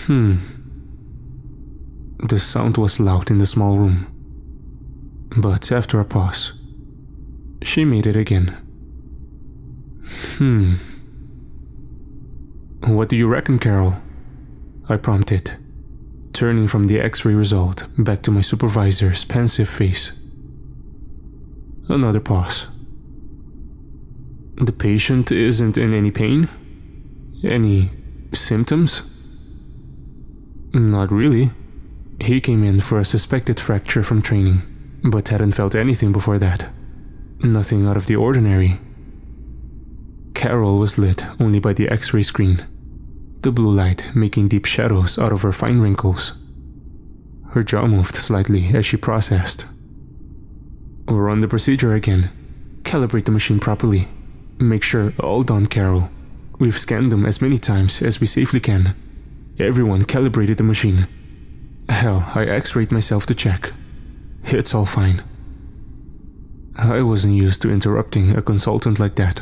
The sound was loud in the small room. But after a pause, she made it again. What do you reckon, Karl? I prompted, turning from the X-ray result back to my supervisor's pensive face. Another pause. The patient isn't in any pain? Any symptoms? Not really. He came in for a suspected fracture from training, but hadn't felt anything before that. Nothing out of the ordinary. Carol was lit only by the X-ray screen, the blue light making deep shadows out of her fine wrinkles. Her jaw moved slightly as she processed. Run the procedure again. Calibrate the machine properly. Make sure all done, Carol. We've scanned them as many times as we safely can. Everyone calibrated the machine. Hell, I X-rayed myself to check. It's all fine. I wasn't used to interrupting a consultant like that,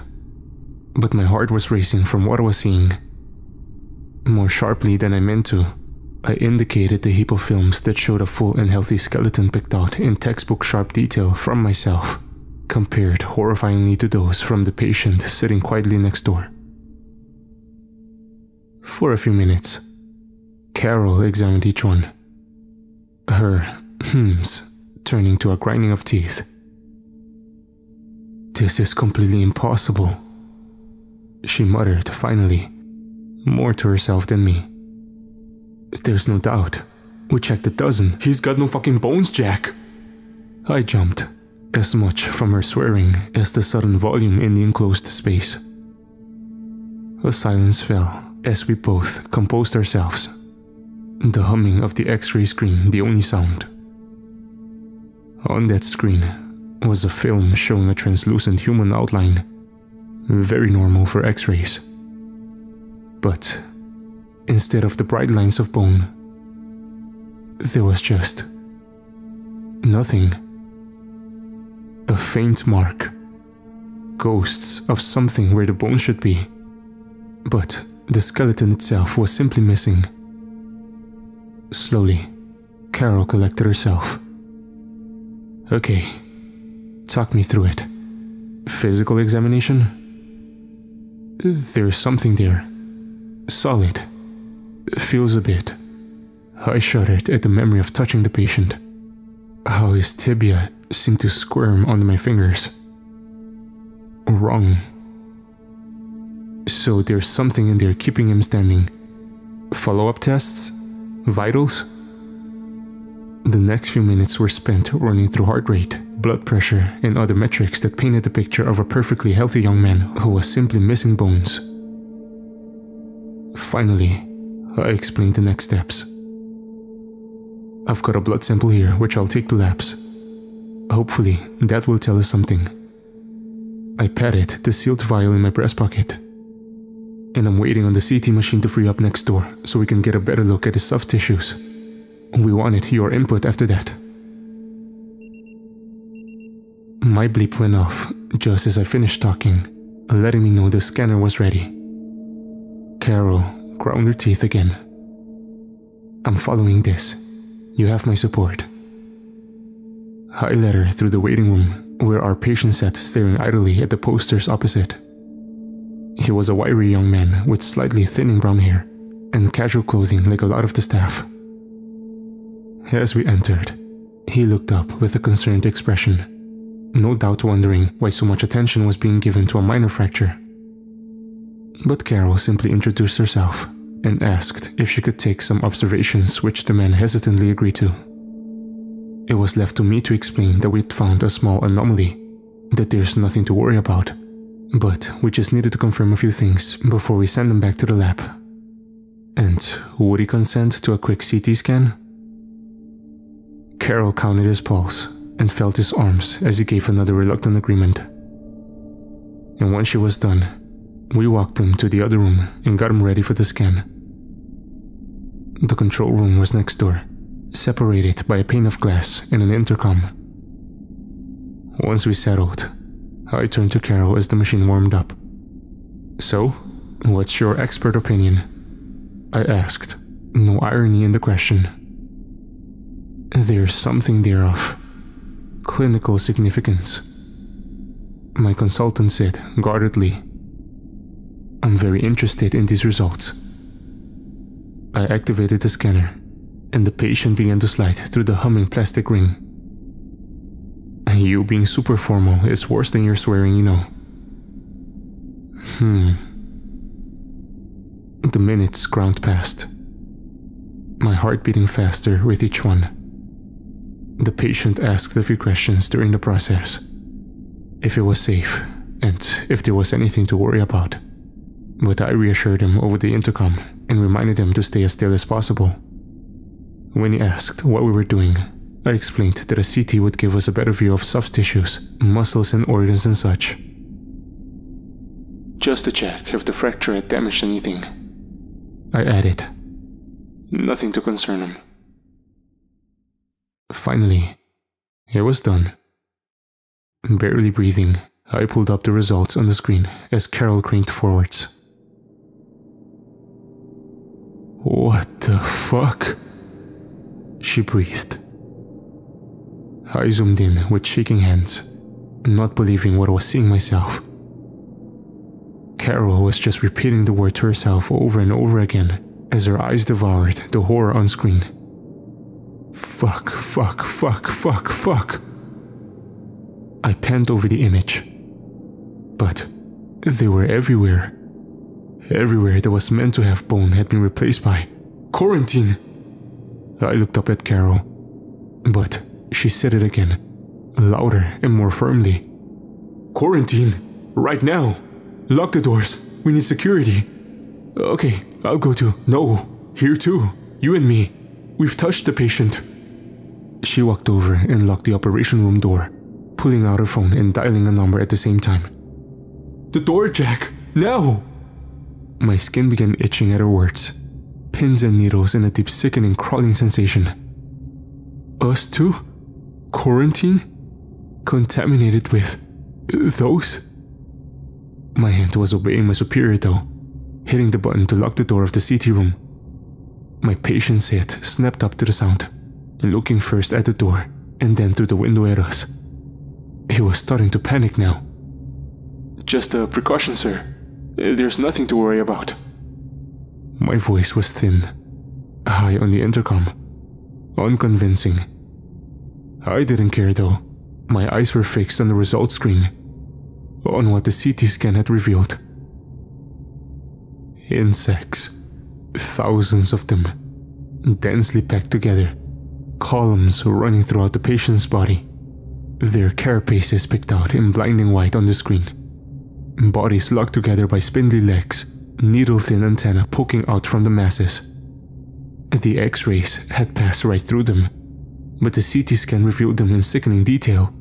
but my heart was racing from what I was seeing. More sharply than I meant to, I indicated the heap of films that showed a full and healthy skeleton picked out in textbook sharp detail from myself, compared horrifyingly to those from the patient sitting quietly next door. For a few minutes, Carol examined each one, her turning to a grinding of teeth. This is completely impossible, she muttered finally, more to herself than me. There's no doubt. We checked a dozen. He's got no fucking bones, Jack! I jumped, as much from her swearing as the sudden volume in the enclosed space. A silence fell as we both composed ourselves, the humming of the X-ray screen the only sound. On that screen was a film showing a translucent human outline, very normal for X-rays. But instead of the bright lines of bone, there was just nothing. A faint mark, ghosts of something where the bone should be, but the skeleton itself was simply missing. Slowly, Carol collected herself. Okay, talk me through it. Physical examination? There's something there. Solid. Feels a bit. I shuddered at the memory of touching the patient. How his tibia seemed to squirm under my fingers. Wrong. So there's something in there keeping him standing. Follow-up tests? Vitals? The next few minutes were spent running through heart rate, blood pressure, and other metrics that painted the picture of a perfectly healthy young man who was simply missing bones. Finally, I explained the next steps. I've got a blood sample here which I'll take to labs. Hopefully, that will tell us something. I patted the sealed vial in my breast pocket. And I'm waiting on the CT machine to free up next door so we can get a better look at his soft tissues. We wanted your input after that. My bleep went off just as I finished talking, letting me know the scanner was ready. Carol ground her teeth again. I'm following this. You have my support. I led her through the waiting room where our patient sat staring idly at the posters opposite. He was a wiry young man with slightly thinning brown hair and casual clothing like a lot of the staff. As we entered, he looked up with a concerned expression, no doubt wondering why so much attention was being given to a minor fracture. But Carol simply introduced herself and asked if she could take some observations, which the man hesitantly agreed to. It was left to me to explain that we'd found a small anomaly, that there's nothing to worry about, but we just needed to confirm a few things before we send him back to the lab. And would he consent to a quick CT scan? Karl counted his pulse and felt his arms as he gave another reluctant agreement. And when she was done, we walked him to the other room and got him ready for the scan. The control room was next door, separated by a pane of glass and an intercom. Once we settled, I turned to Karl as the machine warmed up. So, what's your expert opinion? I asked, no irony in the question. There's something there of clinical significance. My consultant said guardedly. I'm very interested in these results. I activated the scanner, and the patient began to slide through the humming plastic ring. You being super formal is worse than your swearing, you know. The minutes ground past, my heart beating faster with each one. The patient asked a few questions during the process, if it was safe and if there was anything to worry about. But I reassured him over the intercom and reminded him to stay as still as possible. When he asked what we were doing, I explained that a CT would give us a better view of soft tissues, muscles and organs and such. Just to check if the fracture had damaged anything, I added. Nothing to concern him. Finally, it was done. Barely breathing, I pulled up the results on the screen as Karl craned forwards. What the fuck? She breathed. I zoomed in with shaking hands, not believing what I was seeing myself. Karl was just repeating the word to herself over and over again as her eyes devoured the horror on screen. Fuck, fuck, fuck, fuck, fuck. I panned over the image, but they were everywhere. Everywhere that was meant to have bone had been replaced by quarantine. I looked up at Karl, but she said it again, louder and more firmly. Quarantine, right now. Lock the doors, we need security. Okay, I'll go too. No, here too, you and me. We've touched the patient. She walked over and locked the operation room door, pulling out her phone and dialing a number at the same time. The door, Jack, now! My skin began itching at her words, pins and needles in a deep sickening crawling sensation. Us too? Quarantine? Contaminated with those? My hand was obeying my superior though, hitting the button to lock the door of the CT room. My patient's head snapped up to the sound, looking first at the door and then through the window at us. He was starting to panic now. Just a precaution, sir. There's nothing to worry about. My voice was thin, high on the intercom, unconvincing. I didn't care though. My eyes were fixed on the results screen, on what the CT scan had revealed. Insects, thousands of them, densely packed together, columns running throughout the patient's body, their carapaces picked out in blinding white on the screen. Bodies locked together by spindly legs, needle-thin antennae poking out from the masses. The X-rays had passed right through them, but the CT scan revealed them in sickening detail.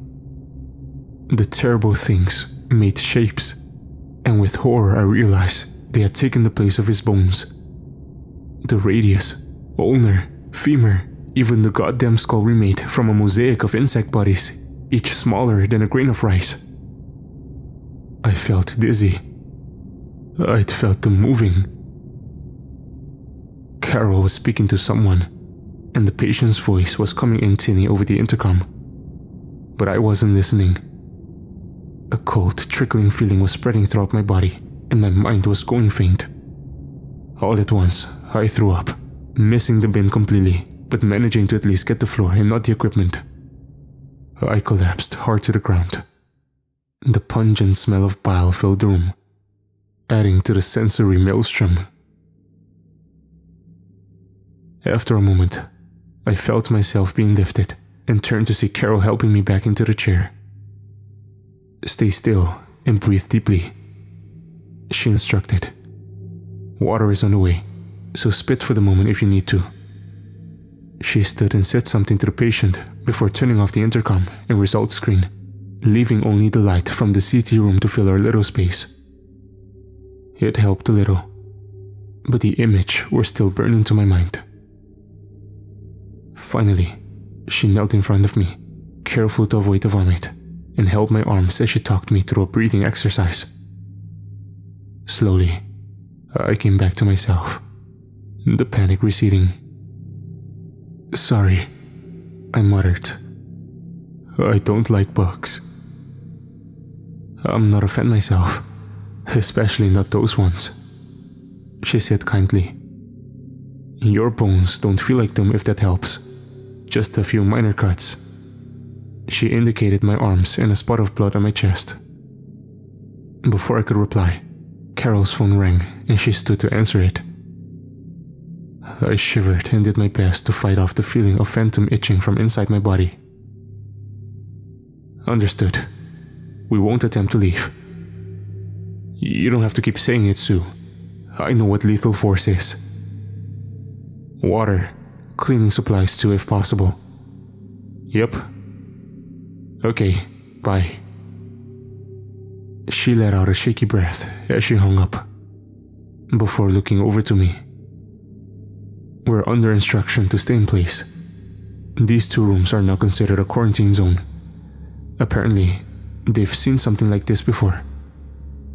The terrible things made shapes, and with horror I realized they had taken the place of his bones. The radius, ulnar, femur, even the goddamn skull remade from a mosaic of insect bodies, each smaller than a grain of rice. I felt dizzy. I'd felt them moving. Karl was speaking to someone, and the patient's voice was coming in tinny over the intercom. But I wasn't listening. A cold, trickling feeling was spreading throughout my body, and my mind was going faint. All at once, I threw up, missing the bin completely, but managing to at least get the floor and not the equipment. I collapsed hard to the ground. The pungent smell of bile filled the room, adding to the sensory maelstrom. After a moment, I felt myself being lifted and turned to see Karl helping me back into the chair. Stay still and breathe deeply, she instructed. Water is on the way, so spit for the moment if you need to. She stood and said something to the patient before turning off the intercom and results screen, leaving only the light from the CT room to fill our little space. It helped a little, but the image was still burned into my mind. Finally, she knelt in front of me, careful to avoid the vomit, and held my arms as she talked me through a breathing exercise. Slowly, I came back to myself, the panic receding. "Sorry," I muttered. "I don't like bugs. I'm not a fan myself, especially not those ones," she said kindly. "Your bones don't feel like them if that helps. Just a few minor cuts." She indicated my arms and a spot of blood on my chest. Before I could reply, Karl's phone rang and she stood to answer it. I shivered and did my best to fight off the feeling of phantom itching from inside my body. "Understood. We won't attempt to leave." "You don't have to keep saying it, Sue. I know what lethal force is." "Water, cleaning supplies too if possible." "Yep." "Okay, bye." She let out a shaky breath as she hung up, before looking over to me. "We're under instruction to stay in place. These 2 rooms are now considered a quarantine zone. Apparently, they've seen something like this before.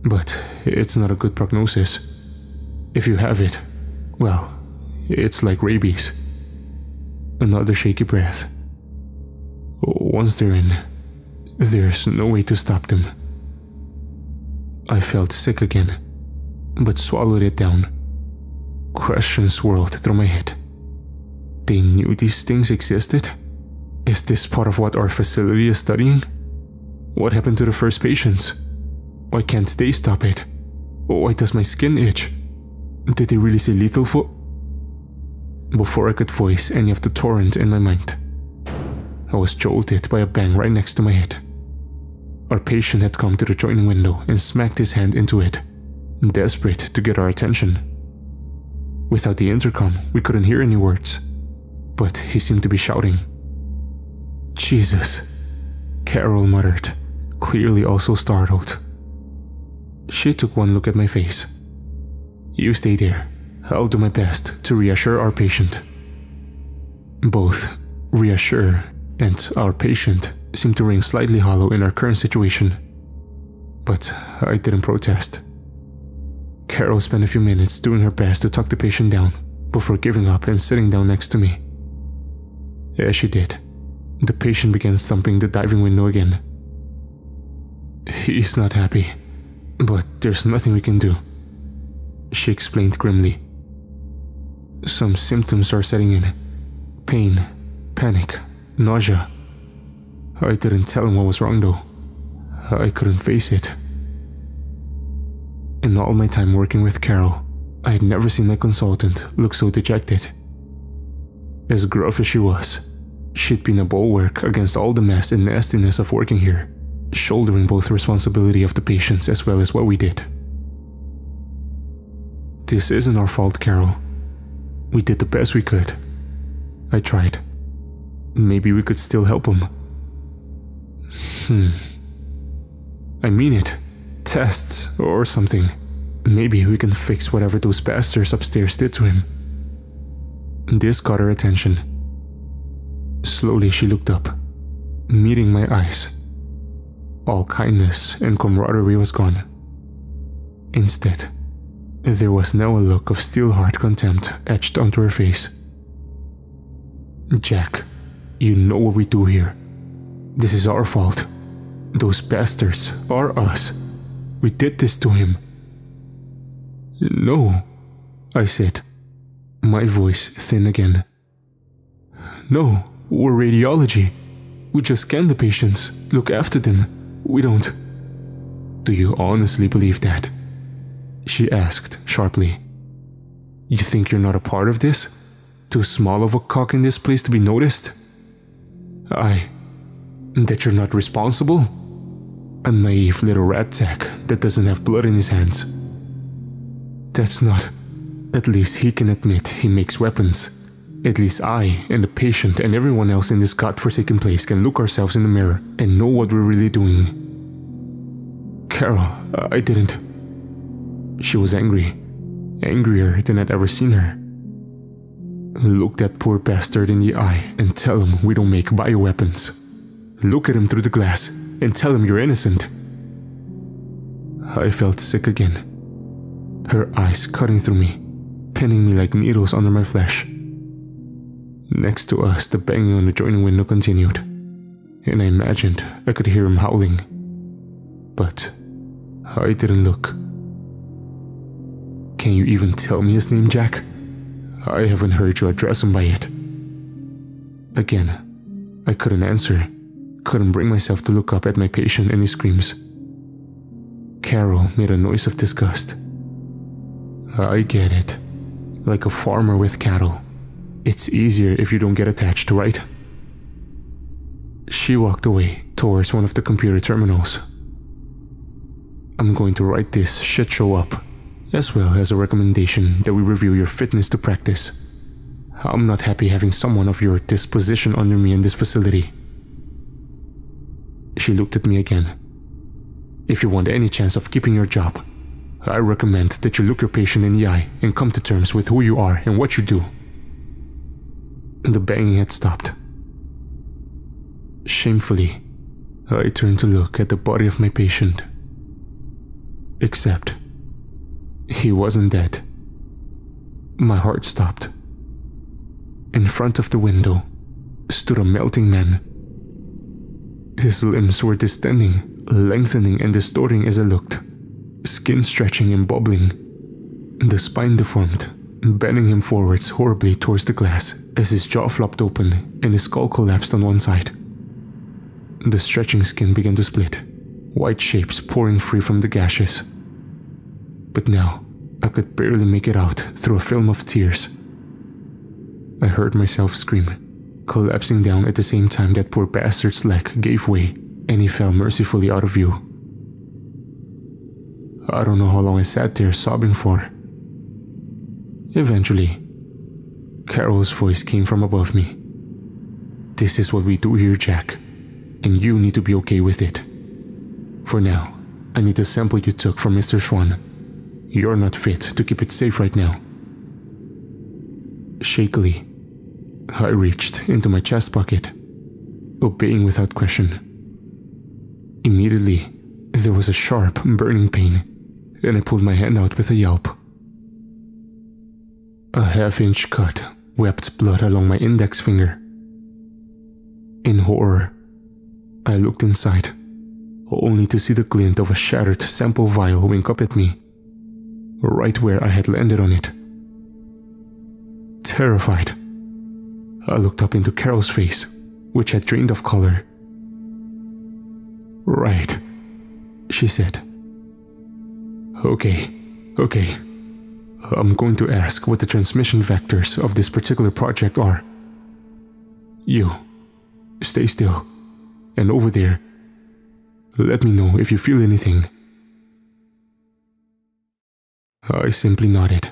But it's not a good prognosis. If you have it, well, it's like rabies." Another shaky breath. "Once they're in, there's no way to stop them." I felt sick again, but swallowed it down. Questions swirled through my head. They knew these things existed? Is this part of what our facility is studying? What happened to the first patients? Why can't they stop it? Why does my skin itch? Did they really say lethal for— Before I could voice any of the torrent in my mind, I was jolted by a bang right next to my head. Our patient had come to the joining window and smacked his hand into it, desperate to get our attention. Without the intercom, we couldn't hear any words, but he seemed to be shouting. "Jesus," Karl muttered, clearly also startled. She took one look at my face. "You stay there. I'll do my best to reassure our patient." Both reassure and our patient seemed to ring slightly hollow in our current situation, but I didn't protest. Karl spent a few minutes doing her best to talk the patient down before giving up and sitting down next to me. As she did, the patient began thumping the diving window again. "He's not happy, but there's nothing we can do," she explained grimly. "Some symptoms are setting in. Pain, panic, nausea. I didn't tell him what was wrong though. I couldn't face it." In all my time working with Karl, I had never seen my consultant look so dejected. As gruff as she was, she'd been a bulwark against all the mess and nastiness of working here, shouldering both the responsibility of the patients as well as what we did. "This isn't our fault, Karl. We did the best we could." I tried. "Maybe we could still help him." "I mean it. Tests or something. Maybe we can fix whatever those bastards upstairs did to him." This caught her attention. Slowly she looked up, meeting my eyes. All kindness and camaraderie was gone. Instead, there was now a look of steel-hard contempt etched onto her face. "Jack, you know what we do here. This is our fault. Those bastards are us. We did this to him." "No," I said, my voice thin again. "No, we're radiology. We just scan the patients, look after them. We don't—" "Do you honestly believe that?" she asked sharply. "You think you're not a part of this? Too small of a cock in this place to be noticed? That you're not responsible? A naive little rat sack that doesn't have blood in his hands. That's not— At least he can admit he makes weapons. At least I and the patient and everyone else in this godforsaken place can look ourselves in the mirror and know what we're really doing." "Karl, I didn't—" She was angry. Angrier than I'd ever seen her. "Look that poor bastard in the eye and tell him we don't make bioweapons. Look at him through the glass and tell him you're innocent." I felt sick again. Her eyes cutting through me, pinning me like needles under my flesh. Next to us, the banging on the adjoining window continued, and I imagined I could hear him howling. But I didn't look. Can you even tell me his name, Jack? I haven't heard you address him by it. Again, I couldn't answer, couldn't bring myself to look up at my patient, and he screams. Carol made a noise of disgust. I get it. Like a farmer with cattle. It's easier if you don't get attached, right? She walked away towards one of the computer terminals. I'm going to write this shit show up, as well as a recommendation that we review your fitness to practice. I'm not happy having someone of your disposition under me in this facility. She looked at me again. If you want any chance of keeping your job, I recommend that you look your patient in the eye and come to terms with who you are and what you do. The banging had stopped. Shamefully, I turned to look at the body of my patient. Except, he wasn't dead. My heart stopped. In front of the window stood a melting man. His limbs were distending, lengthening and distorting as I looked, skin stretching and bubbling, the spine deformed, bending him forwards horribly towards the glass as his jaw flopped open and his skull collapsed on one side. The stretching skin began to split, white shapes pouring free from the gashes. But now, I could barely make it out through a film of tears. I heard myself scream, collapsing down at the same time that poor bastard's leg gave way and he fell mercifully out of view. I don't know how long I sat there sobbing for. Eventually, Carol's voice came from above me. This is what we do here, Jack, and you need to be okay with it. For now, I need the sample you took from Mr. Schwan. You're not fit to keep it safe right now. Shakily, I reached into my chest pocket, obeying without question. Immediately, there was a sharp, burning pain, and I pulled my hand out with a yelp. A half-inch cut wept blood along my index finger. In horror, I looked inside, only to see the glint of a shattered sample vial wink up at me, right where I had landed on it. Terrified, I looked up into Carol's face, which had drained of color. Right, she said. Okay. I'm going to ask what the transmission vectors of this particular project are. You, stay still, and over there, let me know if you feel anything. I simply nodded,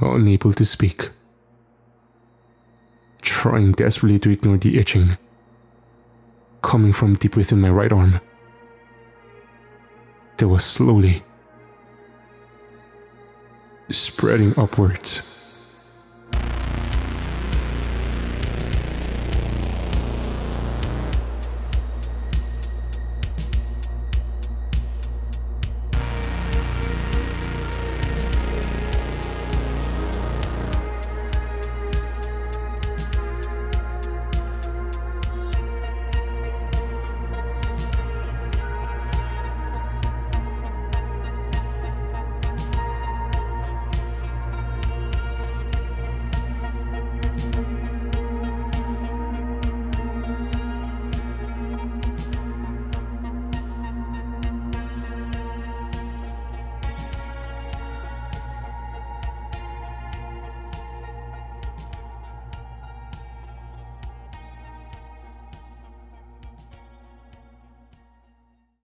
unable to speak, trying desperately to ignore the itching, coming from deep within my right arm. That was slowly spreading upwards.